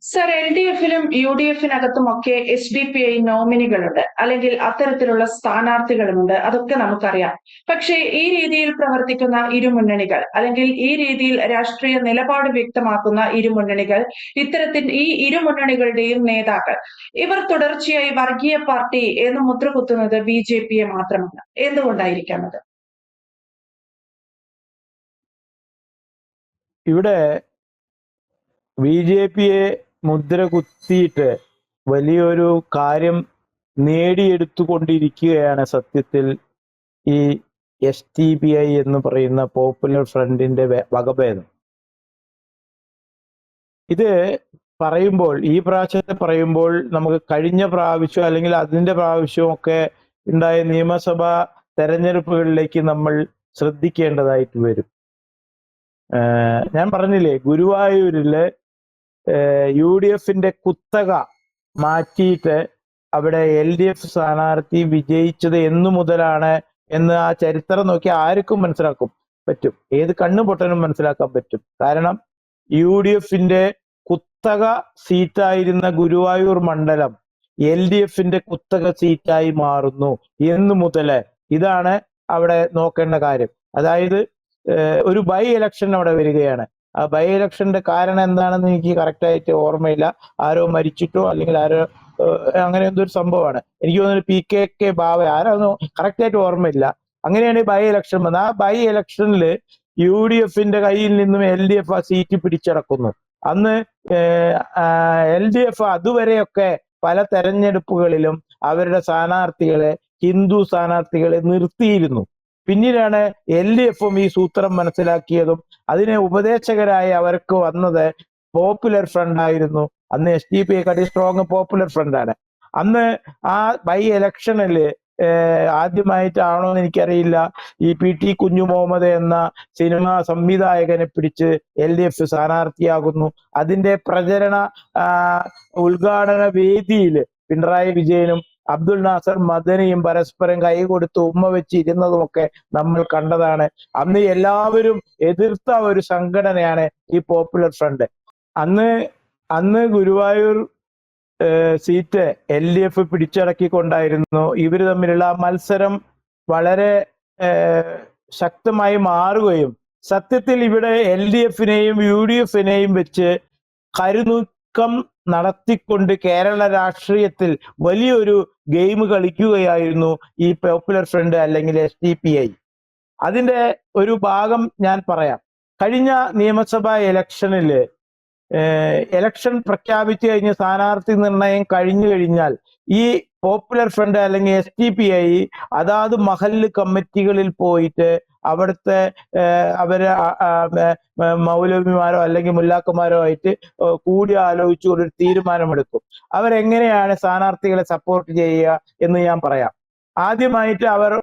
Sir, L D എഫിലും U D എഫിനകത്തുമൊക്കെ S D P I നോമിനികളുണ്ട്, അല്ലെങ്കിൽ അത്തരത്തിലുള്ള സ്ഥാനാർത്ഥികളുമുണ്ട്. അതൊക്കെ നമുക്കറിയാം. പക്ഷേ ഈ രീതിയിൽ പ്രവർത്തിക്കുന്ന ഇരുമുന്നണികൾ, അല്ലെങ്കിൽ ഈ രീതിയിൽ രാഷ്ട്രീയ നിലപാട് വ്യക്തമാക്കുന്ന ഇരുമുന്നണികൾ, ഈ ഇരുമുന്നണികളുടെയും നേതാക്കൾ, ഇവർ തുടർച്ചയായി വർഗീയ പാർട്ടി എന്ന് മുദ്ര കുത്തുന്നത് ബി ജെ പിയെ മാത്രമാണ്. എന്തുകൊണ്ടായിരിക്കാം അത്? ഇവിടെ ബി ജെ പിയെ മുദ്ര കുത്തിയിട്ട് വലിയൊരു കാര്യം നേടിയെടുത്തുകൊണ്ടിരിക്കുകയാണ് സത്യത്തിൽ ഈ എസ് ടി പി ഐ എന്ന് പറയുന്ന പോപ്പുലർ ഫ്രണ്ടിന്റെ വകഭേദം. ഇത് പറയുമ്പോൾ, ഈ പ്രാവശ്യത്തെ പറയുമ്പോൾ, നമുക്ക് കഴിഞ്ഞ പ്രാവശ്യം അല്ലെങ്കിൽ അതിന്റെ പ്രാവശ്യമൊക്കെ ഉണ്ടായ നിയമസഭാ തെരഞ്ഞെടുപ്പുകളിലേക്ക് നമ്മൾ ശ്രദ്ധിക്കേണ്ടതായിട്ട് വരും. ഞാൻ പറഞ്ഞില്ലേ, ഗുരുവായൂരില് യു ഡി എഫിന്റെ കുത്തക മാറ്റിയിട്ട് അവിടെ എൽ ഡി എഫ് സ്ഥാനാർത്ഥി വിജയിച്ചത് എന്നു മുതലാണ് എന്ന് ആ ചരിത്രം നോക്കി ആർക്കും മനസ്സിലാക്കും പറ്റും. ഏത് കണ്ണുപൊട്ടനും മനസ്സിലാക്കാൻ പറ്റും. കാരണം യു ഡി എഫിന്റെ കുത്തക സീറ്റായിരുന്ന ഗുരുവായൂർ മണ്ഡലം എൽ ഡി എഫിന്റെ കുത്തക സീറ്റായി മാറുന്നു എന്നു മുതല്. ഇതാണ് അവിടെ നോക്കേണ്ട കാര്യം. അതായത് ഒരു ബൈ ഇലക്ഷൻ അവിടെ വരികയാണ്. ആ ബൈ ഇലക്ഷന്റെ കാരണം എന്താണെന്ന് എനിക്ക് കറക്റ്റായിട്ട് ഓർമ്മയില്ല. ആരോ മരിച്ചിട്ടോ അല്ലെങ്കിൽ ആരോ അങ്ങനെ എന്തോ ഒരു സംഭവമാണ്. എനിക്ക് തോന്നുന്നു PKK ബാവ ആരാന്നും കറക്റ്റായിട്ട് ഓർമ്മയില്ല. അങ്ങനെയാണ് ബൈ ഇലക്ഷൻ വന്നത്. ആ ബൈ ഇലക്ഷനിൽ യു ഡി എഫിന്റെ കയ്യിൽ നിന്നും എൽ ഡി എഫ് ആ സീറ്റ് പിടിച്ചടക്കുന്നു. അന്ന് എൽ ഡി എഫ് അതുവരെയൊക്കെ പല തെരഞ്ഞെടുപ്പുകളിലും അവരുടെ സ്ഥാനാർത്ഥികളെ, ഹിന്ദു സ്ഥാനാർത്ഥികളെ നിർത്തിയിരുന്നു. പിന്നീടാണ് എൽ ഡി എഫും ഈ സൂത്രം മനസ്സിലാക്കിയതും അതിനെ ഉപദേശകരായി അവർക്ക് വന്നത് പോപ്പുലർ ഫ്രണ്ട് ആയിരുന്നു. അന്ന് S D P I strong popular ഫ്രണ്ടാണ്. അന്ന് ആ ബൈ ഇലക്ഷനില് ആദ്യമായിട്ടാണോ എന്ന് എനിക്കറിയില്ല, ഈ PT കുഞ്ഞു മുഹമ്മദ് എന്ന സിനിമാ സംവിധായകനെ പിടിച്ച് എൽ ഡി എഫ് സ്ഥാനാർത്ഥിയാകുന്നു. അതിന്റെ പ്രചരണ ഉദ്ഘാടന വേദിയിൽ പിണറായി വിജയനും അബ്ദുൽ നാസർ മദനിയും പരസ്പരം കൈകൊടുത്ത് ഉമ്മ വെച്ച് ഇരുന്നതുമൊക്കെ നമ്മൾ കണ്ടതാണ്. അന്ന് എല്ലാവരും എതിർത്ത ഒരു സംഘടനയാണ് ഈ പോപ്പുലർ ഫ്രണ്ട്. അന്ന് Guruvayur seat L D F പിടിച്ചടക്കിക്കൊണ്ടായിരുന്നു. ഇവര് തമ്മിലുള്ള മത്സരം വളരെ ശക്തമായി മാറുകയും സത്യത്തിൽ ഇവിടെ എൽ ഡി എഫിനെയും യു ഡി എഫിനെയും വെച്ച് കരുനീക്കം നടത്തിക്കൊണ്ട് കേരള രാഷ്ട്രീയത്തിൽ വലിയൊരു ഗെയിം കളിക്കുകയായിരുന്നു ഈ പോപ്പുലർ ഫ്രണ്ട് അല്ലെങ്കിൽ SDPI. അതിന്റെ ഒരു ഭാഗം ഞാൻ പറയാം. കഴിഞ്ഞ നിയമസഭാ ഇലക്ഷനില് ഇലക്ഷൻ പ്രഖ്യാപിച്ചു കഴിഞ്ഞ് സ്ഥാനാർത്ഥി നിർണയം കഴിഞ്ഞു കഴിഞ്ഞാൽ ഈ പോപ്പുലർ ഫ്രണ്ട് അല്ലെങ്കിൽ SDPI അതാത് മഹല്ല് കമ്മിറ്റികളിൽ പോയിട്ട് അവിടുത്തെ അവര് മൗലവിമാരോ അല്ലെങ്കിൽ മുല്ലാക്കന്മാരോ ആയിട്ട് കൂടി ആലോചിച്ചു ഒരു തീരുമാനമെടുക്കും. അവരെങ്ങനെയാണ് സ്ഥാനാർത്ഥികളെ സപ്പോർട്ട് ചെയ്യുക എന്ന് ഞാൻ പറയാം. ആദ്യമായിട്ട് അവർ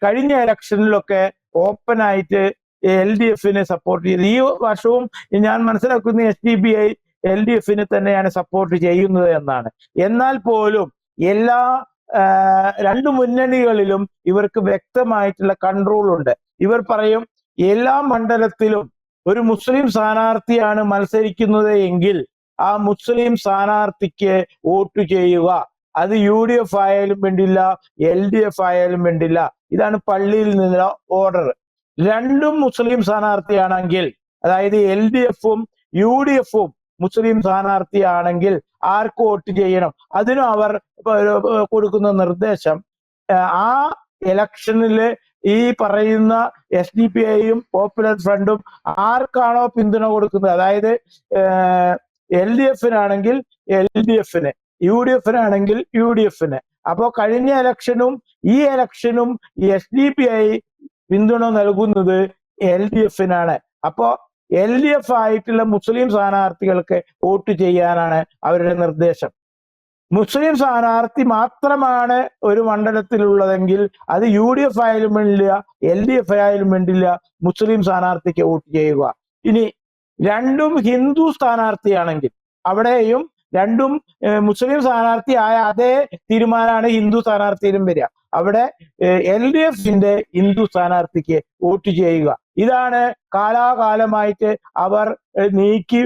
കഴിഞ്ഞ ഇലക്ഷനിലൊക്കെ ഓപ്പൺ ആയിട്ട് LDFനെ സപ്പോർട്ട് ചെയ്ത്, ഈ വർഷവും ഞാൻ മനസ്സിലാക്കുന്ന SDPI LDFനെ തന്നെയാണ് സപ്പോർട്ട് ചെയ്യുന്നത് എന്നാണ്. എന്നാൽ പോലും എല്ലാ രണ്ടു മുന്നണികളിലും ഇവർക്ക് വ്യക്തമായിട്ടുള്ള കൺട്രോൾ ഉണ്ട്. ഇവർ പറയും എല്ലാ മണ്ഡലത്തിലും ഒരു മുസ്ലിം സ്ഥാനാർത്ഥിയാണ് മത്സരിക്കുന്നത് എങ്കിൽ ആ മുസ്ലിം സ്ഥാനാർത്ഥിക്ക് വോട്ട് ചെയ്യുക. അത് UDF ആയാലും വേണ്ടില്ല, LDF ആയാലും വേണ്ടില്ല. ഇതാണ് പള്ളിയിൽ നിന്നുള്ള ഓർഡർ. രണ്ടും മുസ്ലിം സ്ഥാനാർത്ഥിയാണെങ്കിൽ, അതായത് LDFും UDFും മുസ്ലിം സ്ഥാനാർത്ഥിയാണെങ്കിൽ ആർക്ക് വോട്ട് ചെയ്യണം, അതിനും അവർ കൊടുക്കുന്ന നിർദ്ദേശം ആ ഇലക്ഷനില് ഈ പറയുന്ന SDPIയും പോപ്പുലർ ഫ്രണ്ടും ആർക്കാണോ പിന്തുണ കൊടുക്കുന്നത്, അതായത് LDFനാണെങ്കിൽ LDFന്, UDFനാണെങ്കിൽ UDFന്. അപ്പോ കഴിഞ്ഞ ഇലക്ഷനും ഈ ഇലക്ഷനും SDPI പിന്തുണ നൽകുന്നത് LDFനാണ്. അപ്പോ LDF ആയിട്ടുള്ള മുസ്ലിം സ്ഥാനാർത്ഥികൾക്ക് വോട്ട് ചെയ്യാനാണ് അവരുടെ നിർദ്ദേശം. മുസ്ലിം സ്ഥാനാർത്ഥി മാത്രമാണ് ഒരു മണ്ഡലത്തിലുള്ളതെങ്കിൽ അത് UDF ആയാലും വേണ്ടില്ല, LDF ആയാലും വേണ്ടില്ല, മുസ്ലിം സ്ഥാനാർത്ഥിക്ക് വോട്ട് ചെയ്യുക. ഇനി രണ്ടും ഹിന്ദു സ്ഥാനാർത്ഥിയാണെങ്കിൽ അവിടെയും രണ്ടും മുസ്ലിം സ്ഥാനാർത്ഥി ആയ അതേ തീരുമാനമാണ് ഹിന്ദു സ്ഥാനാർത്ഥിയിലും വരിക. അവിടെ LDFന്റെ ഹിന്ദു സ്ഥാനാർത്ഥിക്ക് വോട്ട് ചെയ്യുക. ഇതാണ് കാലാകാലമായിട്ട് അവർ നീക്കി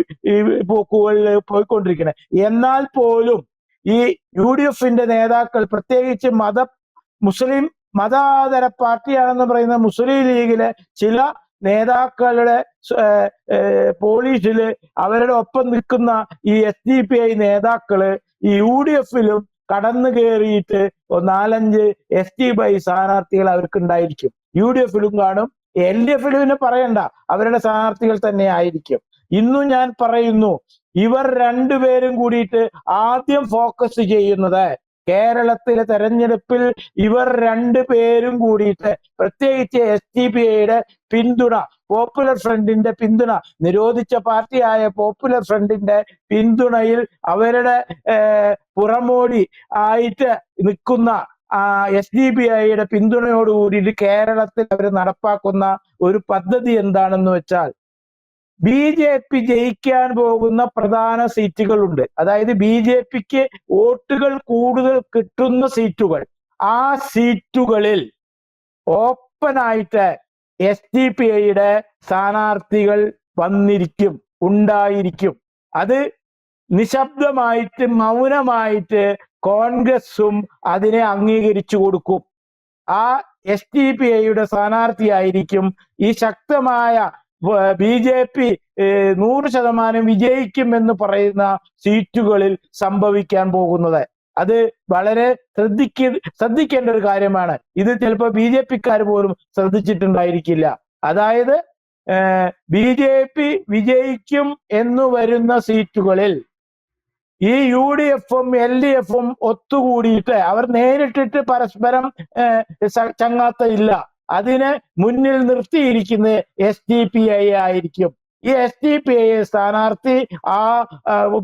പോക്കുകളിൽ പോയിക്കൊണ്ടിരിക്കുന്നത്. എന്നാൽ പോലും ഈ UDFന്റെ നേതാക്കൾ, പ്രത്യേകിച്ച് മുസ്ലിം മതാതര പാർട്ടിയാണെന്ന് പറയുന്ന മുസ്ലിം ലീഗിലെ ചില നേതാക്കളുടെ പോലീസില് അവരുടെ ഒപ്പം നിൽക്കുന്ന ഈ SDPI നേതാക്കള് ഈ UDFലും കടന്നു കയറിയിട്ട് 4-5 SDPI സ്ഥാനാർത്ഥികൾ അവർക്ക് ഉണ്ടായിരിക്കും. UDFലും കാണും, LDFലും പറയണ്ട, അവരുടെ സ്ഥാനാർത്ഥികൾ തന്നെ ആയിരിക്കും. ഇന്നും ഞാൻ പറയുന്നു, ഇവർ രണ്ടുപേരും കൂടിയിട്ട് ആദ്യം ഫോക്കസ് ചെയ്യുന്നത് കേരളത്തിലെ തെരഞ്ഞെടുപ്പിൽ ഇവർ രണ്ടുപേരും കൂടിയിട്ട്, പ്രത്യേകിച്ച് SDPIയുടെ പിന്തുണ, പോപ്പുലർ ഫ്രണ്ടിന്റെ പിന്തുണ, നിരോധിച്ച പാർട്ടിയായ പോപ്പുലർ ഫ്രണ്ടിന്റെ പിന്തുണയിൽ അവരുടെ പുറമോടി ആയിട്ട് നിൽക്കുന്ന SDPIയുടെ പിന്തുണയോട് കൂടിയിട്ട് കേരളത്തിൽ അവർ നടപ്പാക്കുന്ന ഒരു പദ്ധതി എന്താണെന്ന് വെച്ചാൽ, BJP ജയിക്കാൻ പോകുന്ന പ്രധാന സീറ്റുകളുണ്ട്. അതായത് BJPക്ക് വോട്ടുകൾ കൂടുതൽ കിട്ടുന്ന സീറ്റുകൾ, ആ സീറ്റുകളിൽ ഓപ്പണായിട്ട് SDPIയുടെ സ്ഥാനാർത്ഥികൾ ഉണ്ടായിരിക്കും. അത് നിശബ്ദമായിട്ട്, മൗനമായിട്ട് കോൺഗ്രസും അതിനെ അംഗീകരിച്ചു കൊടുക്കും. ആ SDPIയുടെ സ്ഥാനാർത്ഥിയായിരിക്കും ഈ ശക്തമായ BJP 100% വിജയിക്കുമെന്ന് പറയുന്ന സീറ്റുകളിൽ സംഭവിക്കാൻ പോകുന്നത്. അത് വളരെ ശ്രദ്ധിക്കേണ്ട ഒരു കാര്യമാണ്. ഇത് ചിലപ്പോൾ BJPക്കാർ പോലും ശ്രദ്ധിച്ചിട്ടുണ്ടായിരിക്കില്ല. അതായത് BJP വിജയിക്കും എന്ന് വരുന്ന സീറ്റുകളിൽ ഈ UDFും LDFും ഒത്തുകൂടിയിട്ട് അവർ നേരിട്ടിട്ട് പരസ്പരം ചങ്ങാത്തമില്ല, അതിനെ മുന്നിൽ നിർത്തിയിരിക്കുന്നത് SDPI ആയിരിക്കും. ഈ SDPI സ്ഥാനാർത്ഥി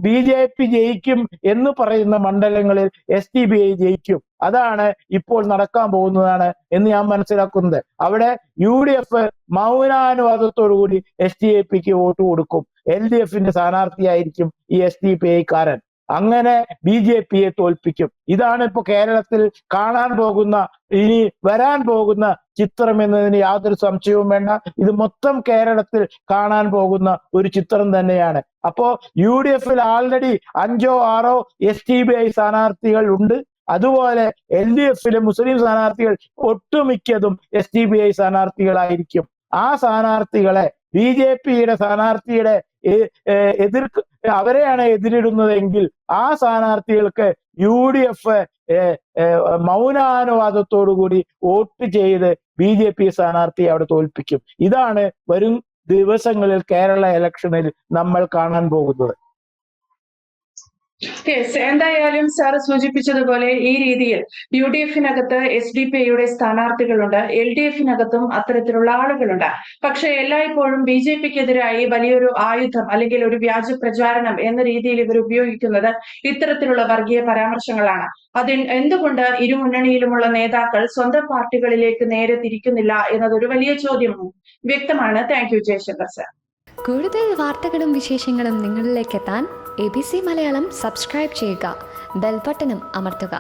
BJP ജയിക്കും എന്ന് പറയുന്ന മണ്ഡലങ്ങളിൽ SDPI ജയിക്കും. അതാണ് ഇപ്പോൾ നടക്കാൻ പോകുന്നതാണ് എന്ന് ഞാൻ മനസ്സിലാക്കുന്നത്. അവിടെ UDF മൗനാനുവാദത്തോടുകൂടി SDPക്ക് വോട്ട് കൊടുക്കും. LDFന്റെ സ്ഥാനാർത്ഥിയായിരിക്കും ഈ SDPIക്കാരൻ. അങ്ങനെ BJPയെ തോൽപ്പിക്കും. ഇതാണ് ഇപ്പൊ കേരളത്തിൽ കാണാൻ പോകുന്ന, ഇനി വരാൻ പോകുന്ന ചിത്രം എന്നതിന് യാതൊരു സംശയവും വേണ്ട. ഇത് മൊത്തം കേരളത്തിൽ കാണാൻ പോകുന്ന ഒരു ചിത്രം തന്നെയാണ്. അപ്പോ UDFൽ ആൾറെഡി 5-6 SDPI സ്ഥാനാർത്ഥികൾ ഉണ്ട്. അതുപോലെ LDFിലെ മുസ്ലിം സ്ഥാനാർത്ഥികൾ ഒട്ടുമിക്കതും SDPI സ്ഥാനാർത്ഥികളായിരിക്കും. ആ സ്ഥാനാർത്ഥികളെ BJPയുടെ സ്ഥാനാർത്ഥിയുടെ അവരെയാണ് എതിരിടുന്നതെങ്കിൽ ആ സ്ഥാനാർത്ഥികൾക്ക് UDF മൗനാനുവാദത്തോടുകൂടി വോട്ട് ചെയ്ത് BJP സ്ഥാനാർത്ഥിയെ അവിടെ തോൽപ്പിക്കും. ഇതാണ് വരും ദിവസങ്ങളിൽ കേരള ഇലക്ഷനിൽ നമ്മൾ കാണാൻ പോകുന്നത്. എന്തായാലും സാർ സൂചിപ്പിച്ചതുപോലെ ഈ രീതിയിൽ UDFനകത്ത് SDPIയുടെ സ്ഥാനാർത്ഥികളുണ്ട്, LDFനകത്തും അത്തരത്തിലുള്ള ആളുകളുണ്ട്. പക്ഷെ എല്ലായ്പ്പോഴും BJPക്കെതിരായി വലിയൊരു ആയുധം അല്ലെങ്കിൽ ഒരു വ്യാജ പ്രചാരണം എന്ന രീതിയിൽ ഇവർ ഉപയോഗിക്കുന്നത് ഇത്തരത്തിലുള്ള വർഗീയ പരാമർശങ്ങളാണ്. അതിൽ എന്തുകൊണ്ട് ഇരുമുന്നണിയിലുമുള്ള നേതാക്കൾ സ്വന്തം പാർട്ടികളിലേക്ക് നേരെ തിരിക്കുന്നില്ല എന്നതൊരു വലിയ ചോദ്യം വ്യക്തമാണ്. Thank you Jaishankar sir. കൂടുതൽ വാർത്തകളും വിശേഷങ്ങളും നിങ്ങളിലേക്ക് എത്താൻ ABC മലയാളം സബ്സ്ക്രൈബ് ചെയ്യുക, ബെൽ ബട്ടണും അമർത്തുക.